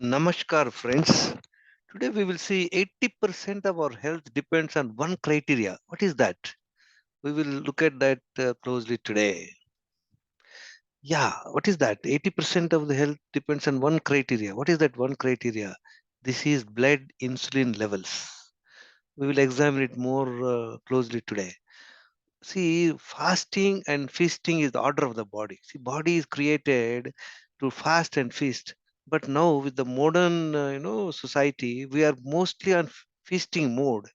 Namaskar, friends. Today we will see 80% of our health depends on one criteria. What is that? We will look at that closely today. Yeah, what is that? 80% of the health depends on one criteria. What is that one criteria? This is blood insulin levels. We will examine it more closely today. See, fasting and feasting is the order of the body. See, body is created to fast and feast. But now with the modern, society, we are mostly on feasting mode.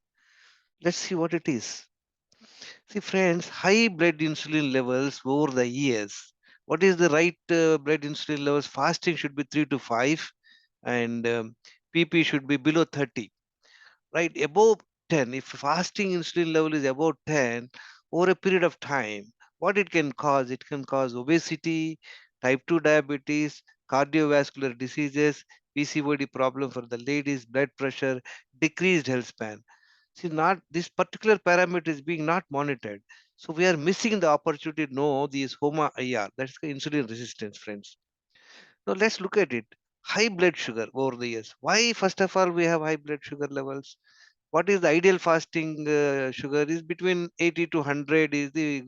Let's see what it is. See, friends, high blood insulin levels over the years. What is the right blood insulin levels? Fasting should be 3 to 5, and PP should be below 30. Right, above 10. If fasting insulin level is above 10 over a period of time, what it can cause obesity, type 2 diabetes, cardiovascular diseases, PCOD problem for the ladies, blood pressure, decreased health span. See, not this particular parameter is being not monitored, so we are missing the opportunity to know these homa IR, that's the insulin resistance, friends. Now let's look at it. High blood sugar over the years. Why first of all we have high blood sugar levels? What is the ideal fasting sugar is between 80 to 100 is the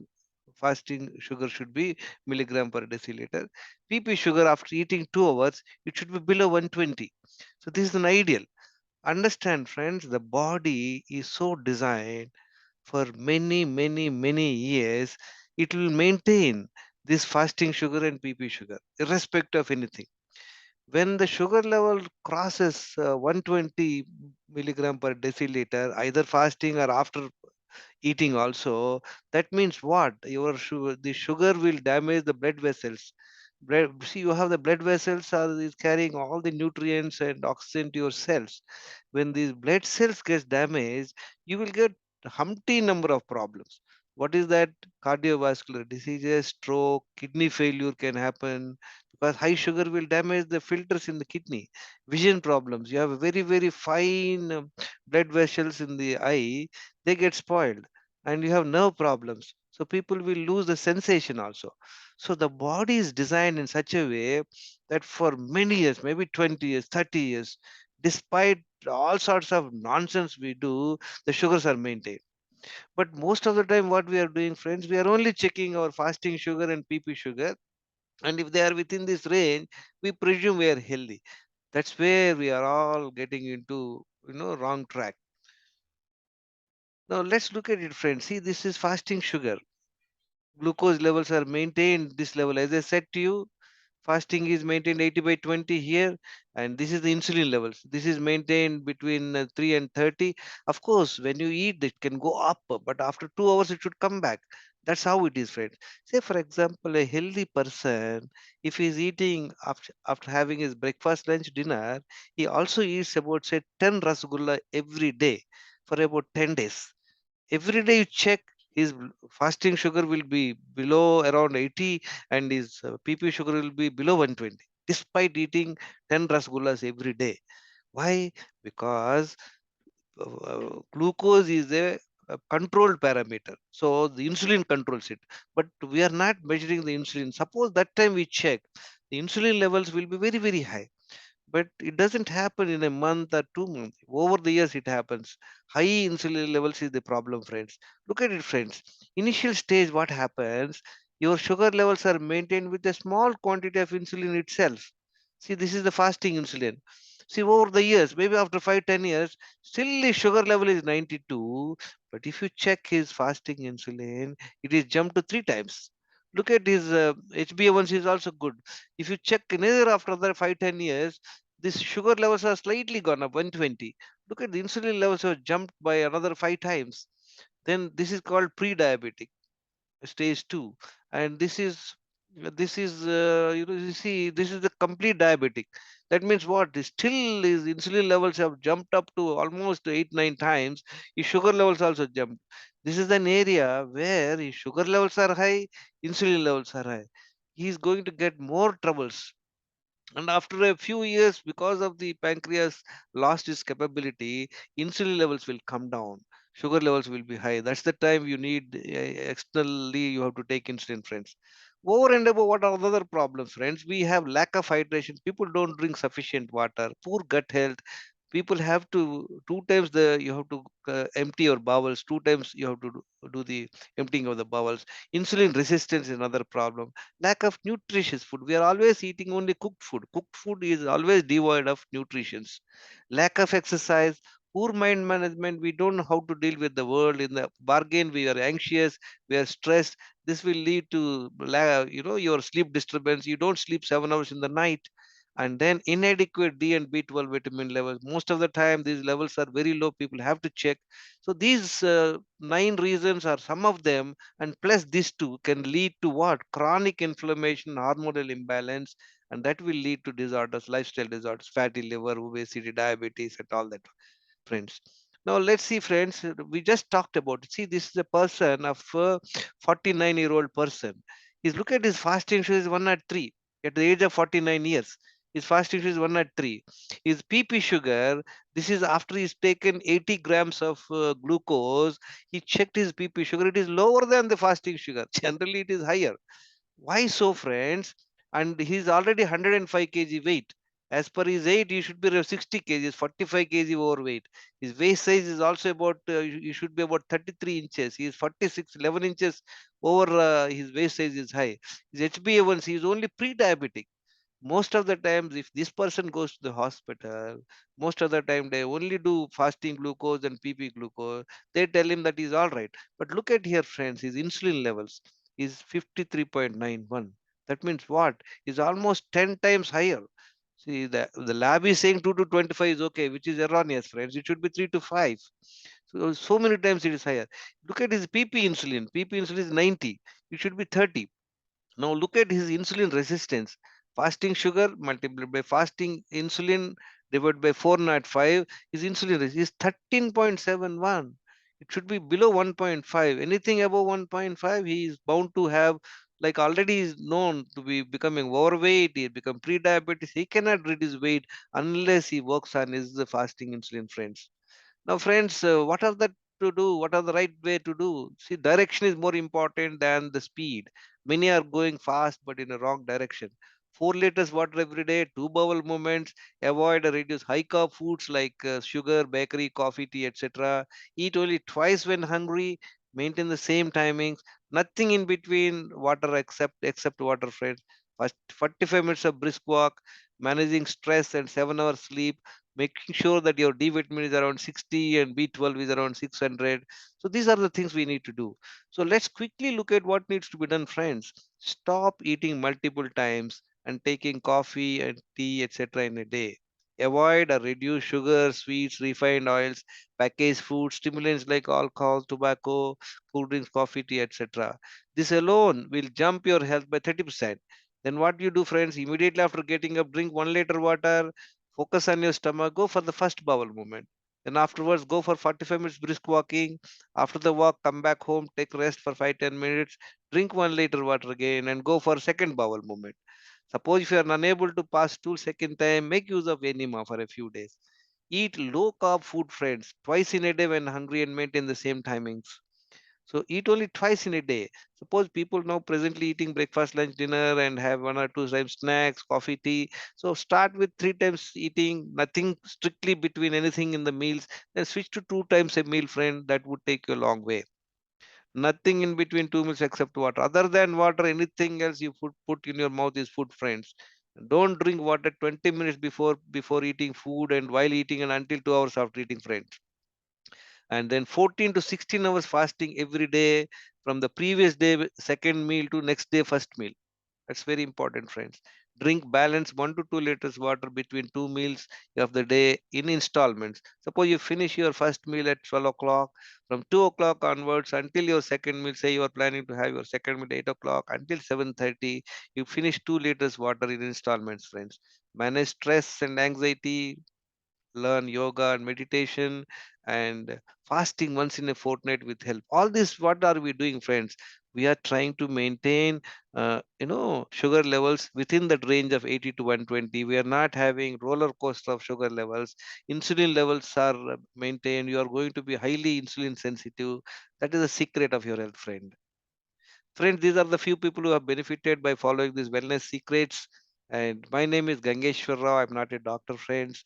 fasting sugar should be milligram per deciliter. PP sugar after eating 2 hours, it should be below 120. So this is an ideal. Understand, friends, the body is so designed for many years. It will maintain this fasting sugar and PP sugar irrespective of anything. When the sugar level crosses 120 milligram per deciliter, either fasting or after eating also, that means what? Your sugar, the sugar will damage the blood vessels. See, you have the blood vessels are is carrying all the nutrients and oxygen to your cells. When these blood cells gets damaged, you will get humpty number of problems. What is that? Cardiovascular diseases, stroke, kidney failure can happen because high sugar will damage the filters in the kidney. Vision problems. You have a very fine blood vessels in the eye, they get spoiled, and you have nerve problems. So people will lose the sensation also. So the body is designed in such a way that for many years, maybe 20 years, 30 years, despite all sorts of nonsense we do, the sugars are maintained. But most of the time, what we are doing, friends, we are only checking our fasting sugar and PP sugar. And if they are within this range, we presume we are healthy. That's where we are all getting into, wrong track. Now let's look at it, friends. See, this is fasting sugar. Glucose levels are maintained this level. As I said to you, fasting is maintained 80 by 20 here, and this is the insulin levels. This is maintained between 3 and 30. Of course, when you eat, it can go up, but after 2 hours, it should come back. That's how it is, friends. Say, for example, a healthy person, if he's eating after having his breakfast, lunch, dinner, he also eats about, say, 10 rasgulla every day for about 10 days. Every day you check his fasting sugar will be below around 80, and his PP sugar will be below 120 despite eating 10 rasgullas every day. Why? Because glucose is a controlled parameter. So the insulin controls it. But we are not measuring the insulin. Suppose that time we check, the insulin levels will be very high, but it doesn't happen in a month or 2 months. Over the years, it happens. High insulin levels is the problem, friends. Look at it, friends. Initial stage, what happens? Your sugar levels are maintained with a small quantity of insulin itself. See, this is the fasting insulin. See, over the years, maybe after 5, 10 years, still the sugar level is 92. But if you check his fasting insulin, it is jumped to 3 times. Look at his HbA1c is also good. If you check another after the 5, 10 years, this sugar levels are slightly gone up 120. Look at the insulin levels have jumped by another 5 times. Then this is called pre-diabetic stage 2, and you see, this is the complete diabetic. That means what? Still his insulin levels have jumped up to almost 8, 9 times. His sugar levels also jumped. This is an area where his sugar levels are high, insulin levels are high. He is going to get more troubles, and after a few years, because of the pancreas lost its capability, insulin levels will come down. Sugar levels will be high. That's the time you need externally, you have to take insulin, friends. Over and above, what are the other problems, friends? We have lack of hydration. People don't drink sufficient water, poor gut health. People have to two times the you have to empty your bowels. Two times you have to do the emptying of the bowels. Insulin resistance is another problem. Lack of nutritious food. We are always eating only cooked food. Cooked food is always devoid of nutrition. Lack of exercise, poor mind management. We don't know how to deal with the world. In the bargain, we are anxious, we are stressed. This will lead to your sleep disturbance. You don't sleep 7 hours in the night. And then inadequate D and B12 vitamin levels. Most of the time, these levels are very low. People have to check. So these 9 reasons are some of them, and plus these two can lead to what? Chronic inflammation, hormonal imbalance, and that will lead to disorders, lifestyle disorders, fatty liver, obesity, diabetes, and all that, friends. Now let's see, friends. We just talked about it. See, this is a person of 49-year-old person. He's look at his fasting sugar is 103 at the age of 49 years. His fasting sugar is 103. His PP sugar, this is after he's taken 80 grams of glucose. He checked his PP sugar. It is lower than the fasting sugar. Generally, it is higher. Why so, friends? And he's already 105 kg weight. As per his weight, he should be around 60 kgs, 45 kg overweight. His waist size is also about, he should be about 33 inches. He is 46, 11 inches over his waist size is high. His HbA1c is only pre-diabetic. Most of the times, if this person goes to the hospital, most of the time they only do fasting glucose and pp glucose. They tell him that he's all right. But look at here, friends, his insulin levels is 53.91. That means what is almost 10 times higher. See, the lab is saying 2 to 25 is okay, which is erroneous, friends. It should be 3 to 5. So many times it is higher. Look at his pp insulin. Pp insulin is 90. It should be 30. Now look at his insulin resistance. Fasting sugar multiplied by fasting insulin divided by 405. His insulin resistance is 13.71. It should be below 1.5. Anything above 1.5, he is bound to have, like already is known to be becoming overweight. He become pre-diabetes. He cannot reduce weight unless he works on his fasting insulin, friends. Now, friends, what are the to do? What are the right way to do? See, direction is more important than the speed. Many are going fast, but in a wrong direction. 4 liters water every day, two bowel movements, avoid or reduce high carb foods like sugar, bakery, coffee, tea, etc. Eat only twice when hungry, maintain the same timings, nothing in between water except water, friends. First 45 minutes of brisk walk, managing stress and 7 hours sleep, making sure that your D vitamin is around 60 and B12 is around 600. So these are the things we need to do. So let's quickly look at what needs to be done, friends. Stop eating multiple times and taking coffee and tea, etc. in a day. Avoid or reduce sugar, sweets, refined oils, packaged food, stimulants like alcohol, tobacco, cool drinks, coffee, tea, etc. This alone will jump your health by 30%. Then what do you do, friends? Immediately after getting up, drink 1 liter water. Focus on your stomach. Go for the first bowel movement. Then afterwards, go for 45 minutes brisk walking. After the walk, come back home, take rest for 5-10 minutes. Drink 1 liter water again and go for second bowel movement. Suppose if you are unable to pass stool second time, make use of enema for a few days. Eat low carb food, friends, twice in a day when hungry and maintain the same timings. So eat only twice in a day. Suppose people now presently eating breakfast, lunch, dinner, and have 1 or 2 times snacks, coffee, tea. So start with 3 times eating, nothing strictly between anything in the meals. Then switch to 2 times a meal, friend. That would take you a long way. Nothing in between 2 meals except water. Other than water, anything else you put in your mouth is food, friends. Don't drink water 20 minutes before eating food and while eating and until 2 hours after eating, friends. And then 14 to 16 hours fasting every day from the previous day second meal to next day first meal. That's very important, friends. Drink balance 1 to 2 liters water between two meals of the day in installments. Suppose you finish your first meal at 12 o'clock. From 2 o'clock onwards until your second meal, say you are planning to have your second meal 8 o'clock until 7:30, you finish 2 liters water in installments, friends. Manage stress and anxiety, learn yoga and meditation, and fasting once in a fortnight with help. All this, what are we doing, friends? We are trying to maintain sugar levels within that range of 80 to 120. We are not having roller coaster of sugar levels. Insulin levels are maintained. You are going to be highly insulin sensitive. That is the secret of your health, friend. Friends, these are the few people who have benefited by following these wellness secrets. And my name is Gangeshwar Rao. I'm not a doctor, friends.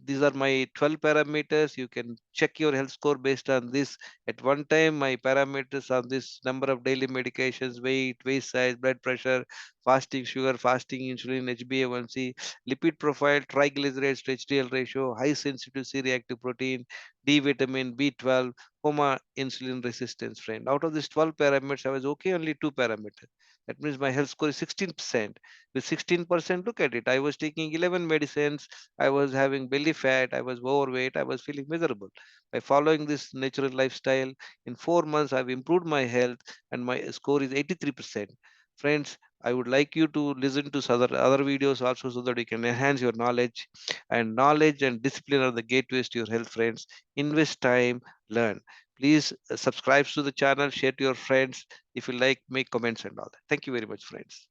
These are my 12 parameters. You can check your health score based on this. At one time, my parameters on this number of daily medications, weight, waist size, blood pressure, fasting sugar, fasting insulin, HbA1c, lipid profile, triglycerides to HDL ratio, high sensitive C-reactive protein, D vitamin, B12, HOMA insulin resistance, friend. Out of these 12 parameters, I was okay only two parameters. That means my health score is 16%. With 16%, look at it. I was taking 11 medicines. I was having belly fat. I was overweight. I was feeling miserable. By following this natural lifestyle, in 4 months, I've improved my health and my score is 83%. Friends, I would like you to listen to other videos also so that you can enhance your knowledge. And knowledge and discipline are the gateways to your health, friends. Invest time, learn. Please subscribe to the channel, share to your friends. If you like, make comments and all that. Thank you very much, friends.